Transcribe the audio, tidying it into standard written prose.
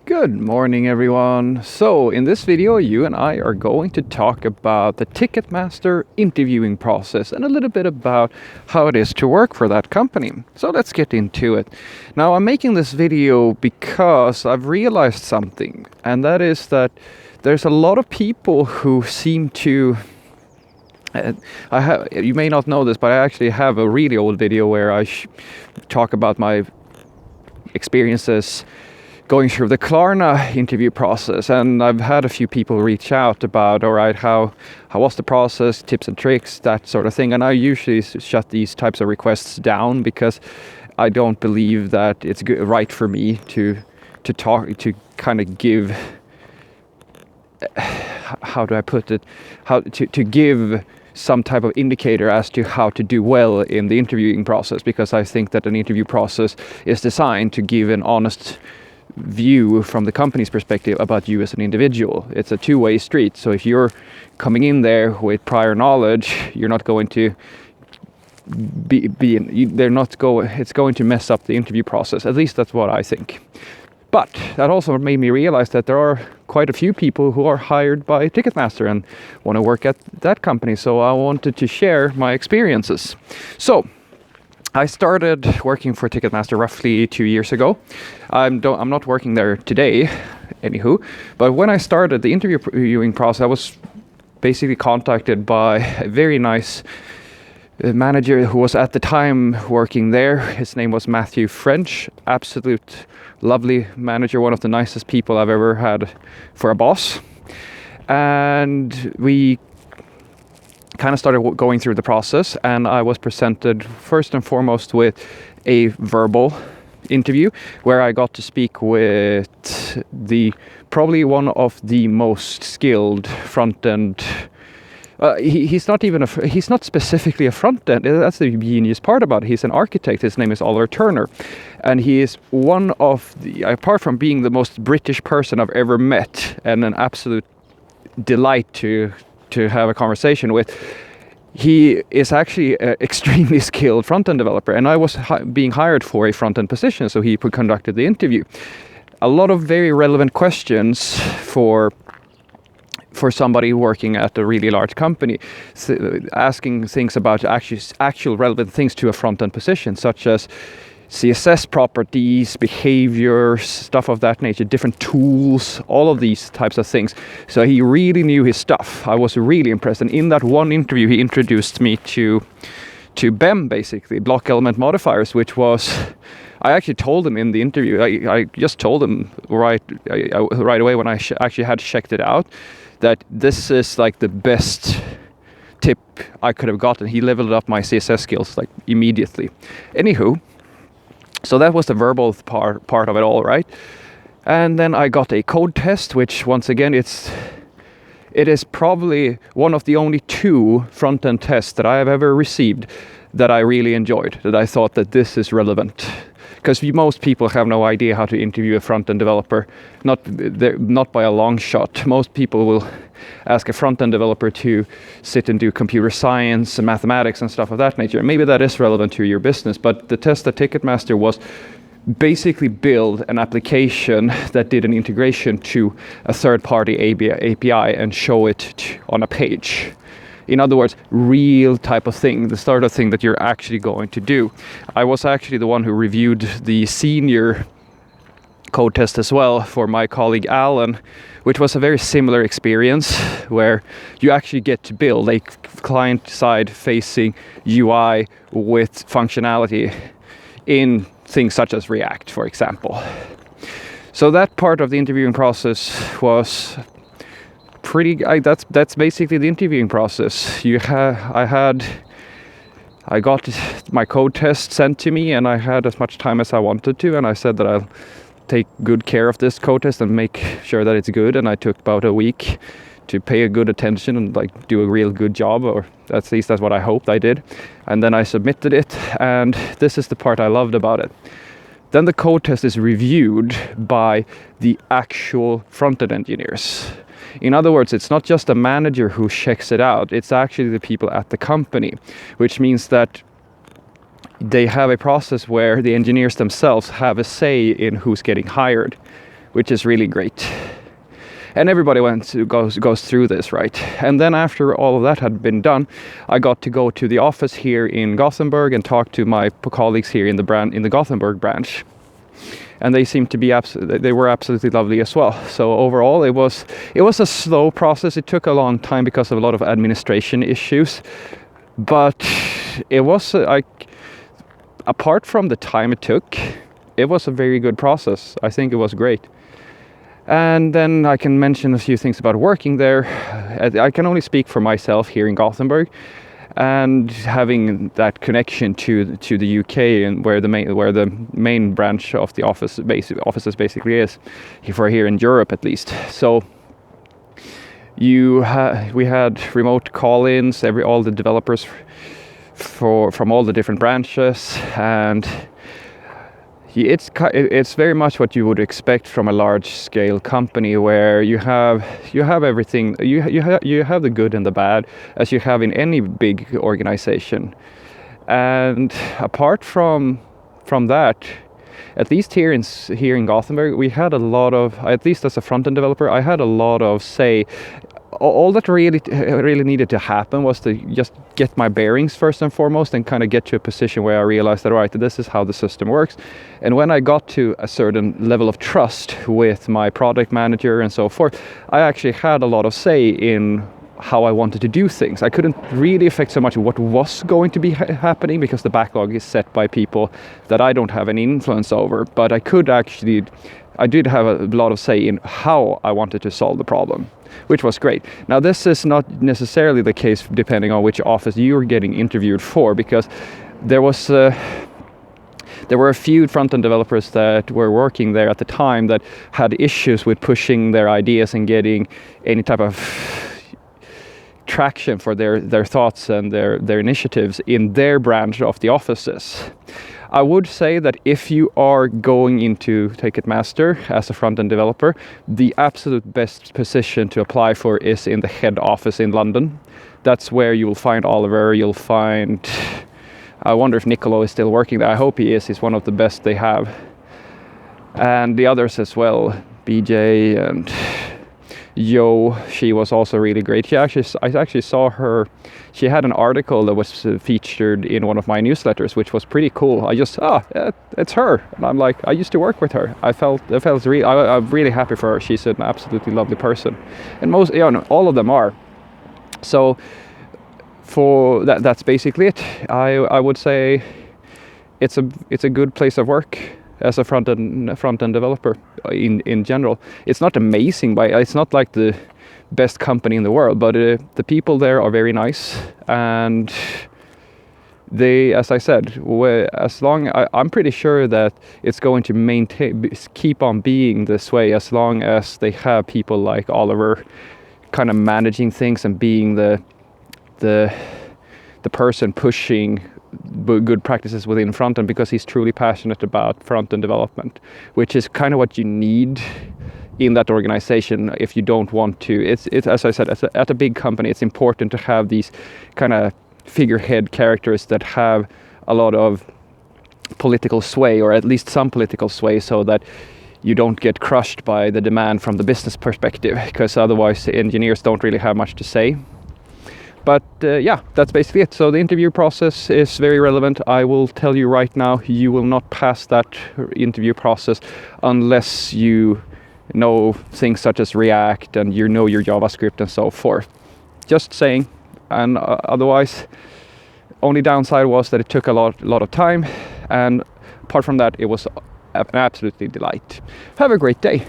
Good morning, everyone. So in this video, you and I are going to talk about the Ticketmaster interviewing process and a little bit about how it is to work for that company. So let's get into it. Now, I'm making this video because I've realized something, and that is that there's a lot of people who seem to you may not know this, but I actually have a really old video where I talk about my experiences going through the Klarna interview process, and I've had a few people reach out about, all right, how was the process, tips and tricks, that sort of thing. And I usually shut these types of requests down because I don't believe that it's right for me to kind of give, how do I put it, to give some type of indicator as to how to do well in the interviewing process, because I think that an interview process is designed to give an honest view from the company's perspective about you as an individual. It's a two-way street. So if you're coming in there with prior knowledge, you're not going to it's going to mess up the interview process. At least that's what I think. But that also made me realize that there are quite a few people who are hired by Ticketmaster and want to work at that company. So I wanted to share my experiences. So I started working for Ticketmaster roughly 2 years ago. I'm not working there today, anywho. But when I started the interviewing process, I was basically contacted by a very nice manager who was at the time working there. His name was Matthew French. Absolute lovely manager, one of the nicest people I've ever had for a boss. And we kind of started going through the process, and I was presented first and foremost with a verbal interview where I got to speak with probably one of the most skilled front-end. He's not specifically a front-end. That's the genius part about it. He's an architect. His name is Oliver Turner, and he is one of the, apart from being the most British person I've ever met and an absolute delight to have a conversation with, he is actually an extremely skilled front-end developer, and I was being hired for a front-end position, so he conducted the interview. A lot of very relevant questions for somebody working at a really large company, asking things about actual relevant things to a front-end position, such as CSS properties, behaviors, stuff of that nature, different tools, all of these types of things. So he really knew his stuff. I was really impressed. And in that one interview, he introduced me to BEM, basically, block element modifiers, which was, I actually told him in the interview, I just told him right away when I actually had checked it out, that this is like the best tip I could have gotten. He leveled up my CSS skills like immediately. Anywho, so that was the verbal part of it all, right? And then I got a code test, which once again, it is probably one of the only 2 front-end tests that I have ever received that I really enjoyed, that I thought that this is relevant. Because most people have no idea how to interview a front-end developer, not by a long shot. Most people will ask a front-end developer to sit and do computer science and mathematics and stuff of that nature. Maybe that is relevant to your business, but the test at Ticketmaster was basically build an application that did an integration to a third-party API and show it on a page. In other words, real type of thing, the sort of thing that you're actually going to do. I was actually the one who reviewed the senior code test as well for my colleague Alan, which was a very similar experience where you actually get to build a client-side facing UI with functionality in things such as React, for example. So that part of the interviewing process was that's basically the interviewing process. I got my code test sent to me, and I had as much time as I wanted to, and I said that I'll take good care of this code test and make sure that it's good, and I took about a week to pay a good attention and like do a real good job, or at least that's what I hoped I did. And then I submitted it, and this is the part I loved about it. Then the code test is reviewed by the actual front-end engineers. In other words, it's not just a manager who checks it out, it's actually the people at the company, which means that they have a process where the engineers themselves have a say in who's getting hired. which is really great. And everybody goes through this, right? And then after all of that had been done, I got to go to the office here in Gothenburg and talk to my colleagues here in the Gothenburg branch. And they seemed to be they were absolutely lovely as well. So overall, it was a slow process. It took a long time because of a lot of administration issues, but it was apart from the time it took, it was a very good process. I think it was great. And then I can mention a few things about working there. I can only speak for myself here in Gothenburg, and having that connection to the UK and where the main branch of the offices basically is, for here in Europe at least. So we had remote call-ins, all the developers from all the different branches, and it's very much what you would expect from a large-scale company, where you have everything. You have the good and the bad, as you have in any big organization. And apart from that, at least here in Gothenburg, we had a lot of, at least as a front-end developer, I had a lot of say. All that really needed to happen was to just get my bearings first and foremost, and kind of get to a position where I realized that, all right, this is how the system works. And when I got to a certain level of trust with my product manager and so forth, I actually had a lot of say in how I wanted to do things. I couldn't really affect so much what was going to be happening, because the backlog is set by people that I don't have any influence over, but I did have a lot of say in how I wanted to solve the problem, which was great. Now, this is not necessarily the case depending on which office you're getting interviewed for, because there were a few front-end developers that were working there at the time that had issues with pushing their ideas and getting any type of traction for their thoughts and their initiatives in their branch of the offices. I would say that if you are going into Ticketmaster as a front-end developer, the absolute best position to apply for is in the head office in London. That's where you will find Oliver, you'll find... I wonder if Nicolo is still working there. I hope he is. He's one of the best they have. And the others as well, BJ and Yo, she was also really great. I actually saw her. She had an article that was featured in one of my newsletters, which was pretty cool. I just, it's her. And I'm like, I used to work with her. I'm really happy for her. She's an absolutely lovely person. And all of them are. So for that's basically it. I would say it's a good place of work as a front-end developer in general. It's not amazing, it's not like the best company in the world, but the people there are very nice, and they, as I said, I'm pretty sure that it's going to keep on being this way as long as they have people like Oliver kind of managing things and being the person pushing good practices within front-end, because he's truly passionate about front-end development, which is kind of what you need in that organization if you don't want to. It's as I said, at a big company, it's important to have these kind of figurehead characters that have a lot of political sway, or at least some political sway, so that you don't get crushed by the demand from the business perspective, because otherwise the engineers don't really have much to say. But yeah, that's basically it. So the interview process is very relevant. I will tell you right now, you will not pass that interview process unless you know things such as React and you know your JavaScript and so forth. Just saying. And otherwise, only downside was that it took a lot of time. And apart from that, it was an absolutely delight. Have a great day.